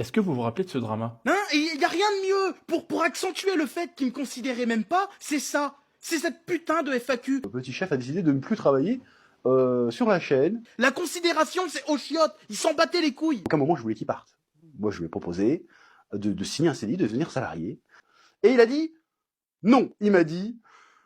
Est-ce que vous vous rappelez de ce drama? Hein? Et y a rien de mieux pour accentuer le fait qu'ils me considéraient même pas, c'est ça. C'est cette putain de FAQ. Le petit chef a décidé de ne plus travailler sur la chaîne. La considération, c'est aux chiottes. Ils s'en battaient les couilles. Donc à un moment, je voulais qu'il parte. Moi, je lui ai proposé de signer un CDI, de devenir salarié. Et il a dit non. Il m'a dit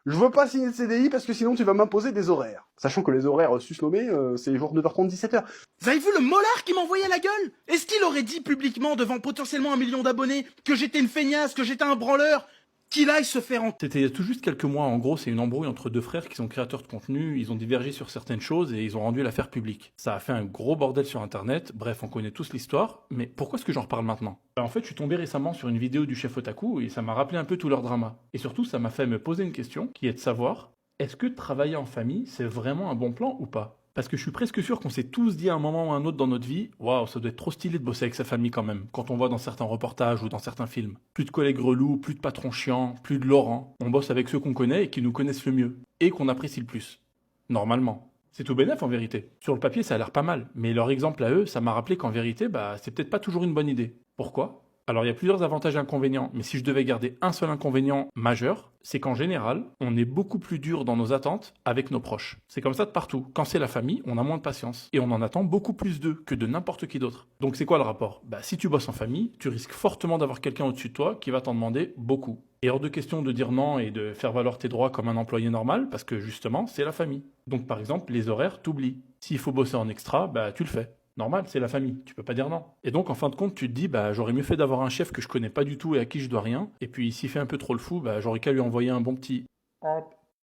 je veux pas signer de CDI parce que sinon tu vas m'imposer des horaires. Sachant que les horaires susnommés, c'est genre 9h30, 17h. Vous avez vu le molard qui m'envoyait la gueule? Est-ce qu'il aurait dit publiquement devant potentiellement 1 million d'abonnés que j'étais une feignasse, que j'étais un branleur? Qu'il aille se faire en... C'était il y a tout juste quelques mois, en gros, c'est une embrouille entre deux frères qui sont créateurs de contenu, ils ont divergé sur certaines choses et ils ont rendu l'affaire publique. Ça a fait un gros bordel sur internet, bref, on connaît tous l'histoire, mais pourquoi est-ce que j'en reparle maintenant? En fait, je suis tombé récemment sur une vidéo du chef Otaku et ça m'a rappelé un peu tout leur drama. Et surtout, ça m'a fait me poser une question, qui est de savoir, est-ce que travailler en famille, c'est vraiment un bon plan ou pas? Parce que je suis presque sûr qu'on s'est tous dit à un moment ou à un autre dans notre vie, waouh, ça doit être trop stylé de bosser avec sa famille quand même, quand on voit dans certains reportages ou dans certains films. Plus de collègues relous, plus de patrons chiants, plus de Laurent. On bosse avec ceux qu'on connaît et qui nous connaissent le mieux, et qu'on apprécie le plus. Normalement. C'est tout bénef en vérité. Sur le papier, ça a l'air pas mal, mais leur exemple à eux, ça m'a rappelé qu'en vérité, c'est peut-être pas toujours une bonne idée. Pourquoi? Alors il y a plusieurs avantages et inconvénients, mais si je devais garder un seul inconvénient majeur, c'est qu'en général, on est beaucoup plus dur dans nos attentes avec nos proches. C'est comme ça de partout. Quand c'est la famille, on a moins de patience. Et on en attend beaucoup plus d'eux que de n'importe qui d'autre. Donc c'est quoi le rapport? Si tu bosses en famille, tu risques fortement d'avoir quelqu'un au-dessus de toi qui va t'en demander beaucoup. Et hors de question de dire non et de faire valoir tes droits comme un employé normal, parce que justement, c'est la famille. Donc par exemple, les horaires, t'oublies. S'il faut bosser en extra, tu le fais. Normal, c'est la famille, tu peux pas dire non. Et donc en fin de compte, tu te dis, j'aurais mieux fait d'avoir un chef que je connais pas du tout et à qui je dois rien, et puis s'il fait un peu trop le fou, j'aurais qu'à lui envoyer un bon petit hop